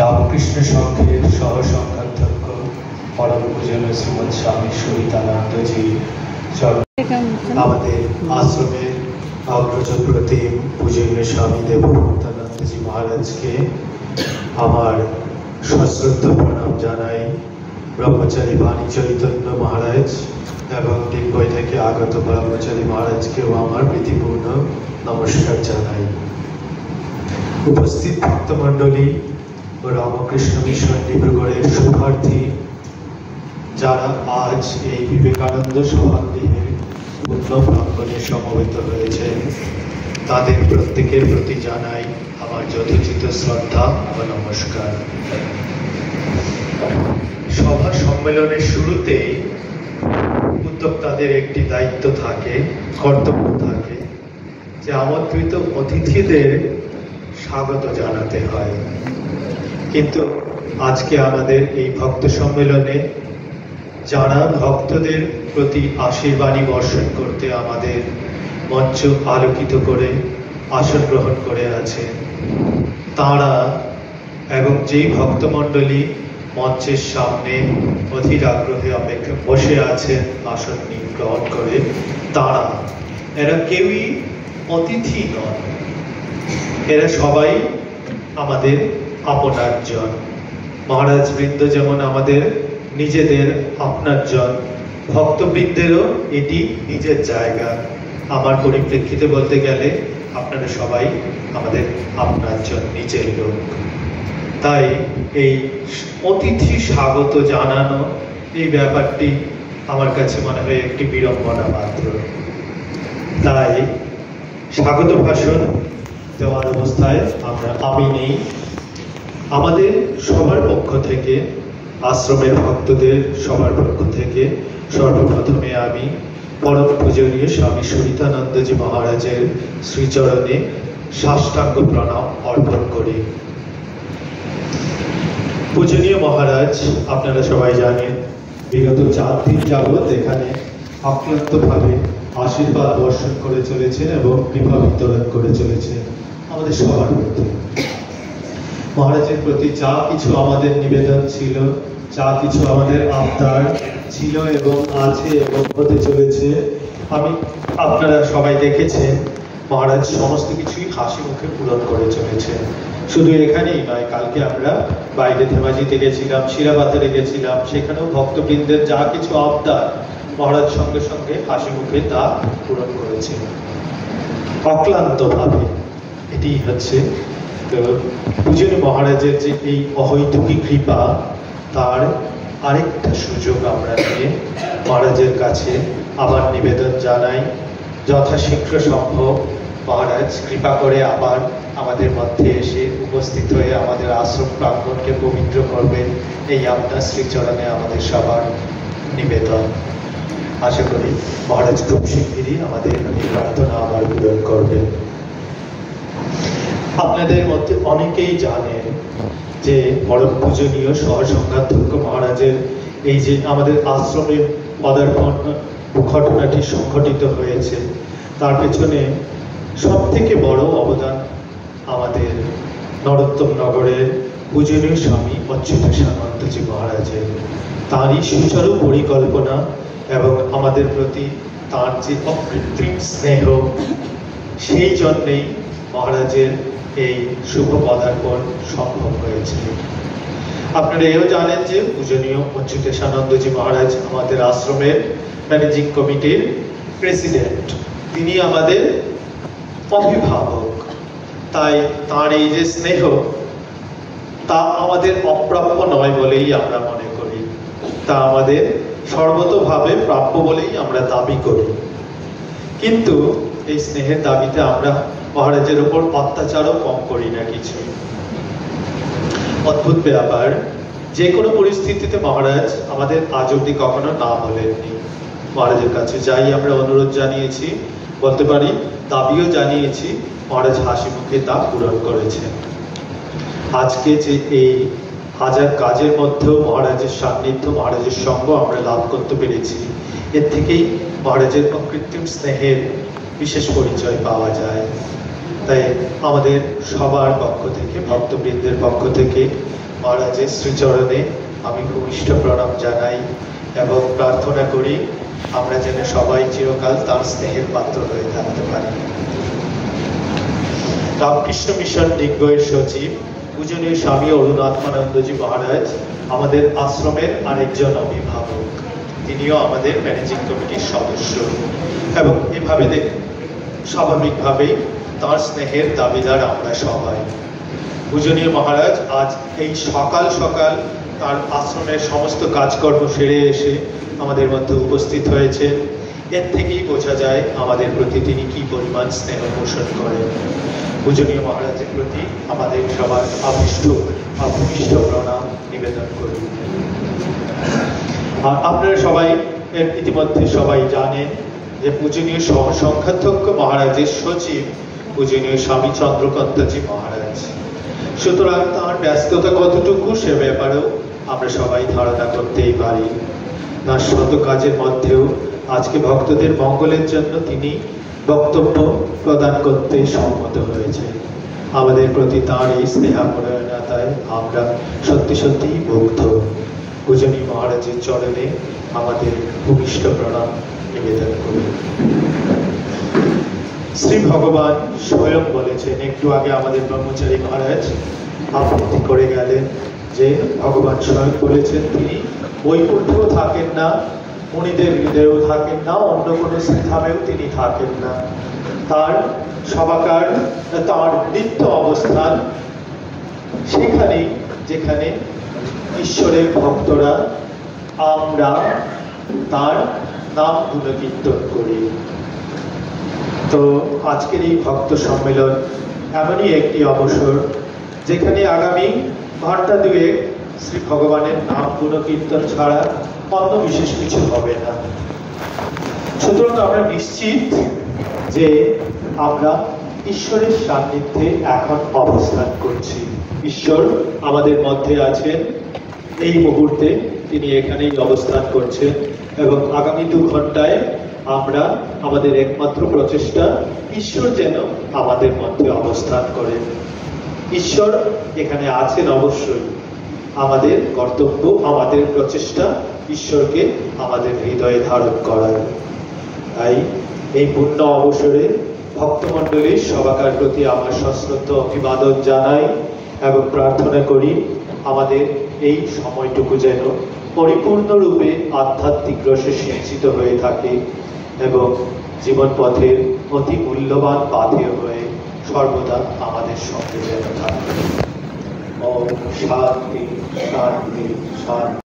রামকৃষ্ণ সংঘের সহ সংঘাধ্যক্ষ পরম পূজনীয় শ্রীমৎ স্বামী সহিতানন্দজি আমাদের আশ্রমের অগ্রজ প্রতিম পূজনীয় স্বামী দেবভূতানন্দজি মহারাজকে আমার সশ্রদ্ধ প্রণাম জানাই। ব্রহ্মচারী বাণী চৈতন্য মহারাজ এবং দিগ্বই থেকে আগত ব্রহ্মচারী মহারাজকেও আমার প্রীতিপূর্ণ নমস্কার জানাই। উপস্থিত ভক্তমণ্ডলী ও রামকৃষ্ণ মিশন ডিব্রুগড়ের শুভার্থী যারা আজ এই বিবেকানন্দ সভাগৃহের পূর্ণ প্রাঙ্গণে সমবেত হয়েছেন, তাদের প্রত্যেকের প্রতি জানাই আমার যথোচিত শ্রদ্ধা ও নমস্কার। সভা সম্মেলনের শুরুতেই উদ্যোক্তাদের একটি দায়িত্ব থাকে, কর্তব্য থাকে যে আমন্ত্রিত অতিথিদের স্বাগত জানাতে হয়। কিন্তু আজকে আমাদের এই ভক্ত সম্মেলনে যারা ভক্তদের প্রতি আশীর্বাণী বর্ষণ করতে আমাদের মঞ্চ আলোকিত করে আসন গ্রহণ করে আছে, তারা এবং যেই ভক্তমণ্ডলী মঞ্চের সামনে অধীর আগ্রহে অপেক্ষা বসে আছেন আসন গ্রহণ করে, তারা এরা কেউই অতিথি নন, এরা সবাই আমাদের আপনারজন। মহারাজ বৃন্দ যেমন আমাদের নিজেদের আপনারজন, ভক্তবৃন্দেরও এটি নিজের জায়গা। আমার পরিপ্রেক্ষিতে বলতে গেলে আপনারা সবাই আমাদের আপনারজন, নিজের লোক। তাই এই অতিথি স্বাগত জানানো এই ব্যাপারটি আমার কাছে মনে হয় একটি বিড়ম্বনা মাত্র। তাই স্বাগত ভাষণ দেওয়ার অবস্থায় আমি নেই। আমাদের সবার পক্ষ থেকে, আশ্রমের ভক্তদের সবার পক্ষ থেকে সর্বপ্রথমে আমি পরম পূজনীয় স্বামী সহিতানন্দজি মহারাজের শ্রীচরণে সাষ্টাঙ্গ প্রণাম অর্পণ করি। পূজনীয় মহারাজ, আপনারা সবাই জানেন, বিগত 4 দিন যাবৎ এখানে অক্লান্তভাবে আশীর্বাদ বর্ষণ করে চলেছেন এবং কৃপা বিতরণ করে চলেছেন আমাদের সবার প্রতি। মহারাজের প্রতি যা কিছু আমাদের নিবেদন ছিল, যা কিছু আমাদের আবদার ছিল এবং আছে এবং হতে চলেছে, আপনারা সবাই দেখেছেন মহারাজ সমস্ত কিছুই হাসি মুখে পূরণ করে চলেছেন। শুধু এখানেই নয়, কালকে আমরা বাইরে ধেমাজিতে গেছিলাম, শিরাবাজারে গেছিলাম, সেখানেও ভক্তবৃন্দের যা কিছু আবদার মহারাজ সঙ্গে সঙ্গে হাসি মুখে তা পূরণ করেছেন অক্লান্তভাবে। এটি হচ্ছে পূজনীয় মহারাজের যে এই অহৈতুকী কৃপা, তার আরেকটা সুযোগ আমরা নিয়ে মহারাজের কাছে আবার নিবেদন জানাই, যথাশীঘ্র সম্ভব মহারাজ কৃপা করে আবার আমাদের মধ্যে এসে উপস্থিত হয়ে আমাদের আশ্রম প্রাঙ্গণকে পবিত্র করবেন, এই আপনার শ্রীচরণে আমাদের সবার নিবেদন। আশা করি মহারাজ খুব শিগগিরই আমাদের এই প্রার্থনা আবার পূরণ করবেন। আপনাদের মধ্যে অনেকেই জানেন যে পরম পূজনীয় সহসংঘাধ্যক্ষ মহারাজের এই যে আমাদের আশ্রমের পদার্পণ ঘটনাটি সংঘটিত হয়েছে, তার পেছনে সব থেকে বড় অবদান আমাদের নরোত্তম নগরের পূজনীয় স্বামী অচ্যুতানন্দজি মহারাজের। তাঁরই সুচারু পরিকল্পনা এবং আমাদের প্রতি তাঁর যে অকৃত্রিম স্নেহ, সেই জন্যেই মহারাজের এই শুভ পদার্পণ সম্ভব হয়েছে। আপনারা এও জানেন যে পূজনীয় অচ্যুতানন্দজি মহারাজ আমাদের আশ্রমের ম্যানেজিং কমিটির প্রেসিডেন্ট, তিনি আমাদের অভিভাবক। তাই তাঁর এই যে স্নেহ, তা আমাদের অপ্রাপ্য নয় বলেই আমরা মনে করি, তা আমাদের সর্বতোভাবে প্রাপ্য বলেই আমরা দাবি করি। কিন্তু এই স্নেহের দাবিতে আমরা মহারাজের উপর অত্যাচারও কম করি না কিছু। অদ্ভুত ব্যাপার, যে কোনো পরিস্থিতিতে মহারাজ আমাদের আজ অব্দি কখনো না বলেননি। মহারাজের কাছে যাই আমরা অনুরোধ জানিয়েছি, বলতে পারি দাবিও জানিয়েছি, মহারাজ হাসি মুখে তা পূরণ করেছেন। আজকে যে এই হাজার কাজের মধ্যেও মহারাজের সান্নিধ্য, মহারাজের সঙ্গ আমরা লাভ করতে পেরেছি, এর থেকেই মহারাজের অকৃত্রিম স্নেহের বিশেষ পরিচয় পাওয়া যায়। তাই আমাদের সবার পক্ষ থেকে, ভক্তবৃন্দের পক্ষ থেকে মহারাজের শ্রীচরণে আমি ভূমিষ্ঠ প্রণাম জানাই এবং প্রার্থনা করি আমরা যেন সবাই চিরকাল তার স্নেহের পাত্র হয়ে থাকতে পারি। রামকৃষ্ণ মিশন ডিগবয়ের সচিব পূজনীয় স্বামী অরুণাত্মানন্দজি মহারাজ আমাদের আশ্রমের আরেকজন অভিভাবক, তিনিও আমাদের ম্যানেজিং কমিটির সদস্য এবং এভাবে স্বাভাবিকভাবেই তাঁর স্নেহের দাবিদার আমরা সবাই। পূজনীয় মহারাজ আজ এই সকাল সকাল তার আশ্রমের সমস্ত কাজকর্ম সেরে এসে আমাদের মধ্যে উপস্থিত হয়েছে। এর থেকেই বোঝা যায় আমাদের প্রতি তিনি কি পরিমাণ স্নেহ পোষণ করেন। পূজনীয় মহারাজের প্রতি আমাদের সবার ভূমিষ্ঠ প্রণাম নিবেদন করি। আর আপনারা সবাই ইতিমধ্যে সবাই জানেন যে পূজনীয় সহসংখ্যাধ্যক্ষ মহারাজের সচিব পূজনীয় স্বামী চন্দ্রকান্তজি মহারাজ। সুতরাং তাঁর ব্যস্ততা কতটুকু সে ব্যাপারেও আমরা সবাই ধারণা করতেই পারি। তার শত কাজের মধ্যেও আজকে ভক্তদের মঙ্গলের জন্য তিনি বক্তব্য প্রদান করতে সম্মত হয়েছে। আমাদের প্রতি তাঁর এই স্নেহাপরায়ণতায় আমরা সত্যি সত্যিই মুগ্ধ। পূজনীয় মহারাজের চরণে আমাদের ভূমিষ্ঠ প্রণাম নিবেদন করি। শ্রী ভগবান স্বয়ং বলেছেন, একটু আগে আমাদের ব্রহ্মচারী মহারাজ আপত্তি করে গেলেন যে ভগবান স্বয়ং বলেছেন তিনি বৈকুণ্ঠেও থাকেন না, মুনিদের হৃদয়েও থাকেন না, অন্য কোনো স্থানেও তিনি থাকেন না। তার সবাকার তার নিত্য অবস্থান সেখানে যেখানে ঈশ্বরের ভক্তরা আমরা তার নাম গুণকীর্তন করি। তো আজকের এই ভক্ত সম্মেলন এমনই একটি অবসর যেখানে আগামী ঘন্টা দুয়েক শ্রী ভগবানের নাম গুণকীর্তন ছাড়া অন্য বিশেষ কিছু হবে না। সুতরাং আমরা নিশ্চিত যে আমরা ঈশ্বরের সান্নিধ্যে এখন অবস্থান করছি। ঈশ্বর আমাদের মধ্যে আছেন, এই মুহূর্তে তিনি এখানেই অবস্থান করছেন এবং আগামী 2 ঘন্টায় আমরা আমাদের একমাত্র প্রচেষ্টা ঈশ্বর যেন আমাদের মধ্যে অবস্থান করেন। ঈশ্বর এখানে আছেন অবশ্যই, আমাদের কর্তব্য আমাদের প্রচেষ্টা ঈশ্বরকে আমাদের হৃদয়ে ধারণ করার। তাই এই পূর্ণ অবসরে ভক্তমণ্ডলীর সবাকার প্রতি আমার সশ্রদ্ধ অভিবাদন জানাই এবং প্রার্থনা করি আমাদের এই সময়টুকু যেন পরিপূর্ণরূপে আধ্যাত্মিক রসে সিঞ্চিত হয়ে থাকে এবং জীবন পথের অতি মূল্যবান পাথেয় হয়ে সর্বদা আমাদের সঙ্গে যেন থাকে। ওম শান্তি শান্তি শান্তি।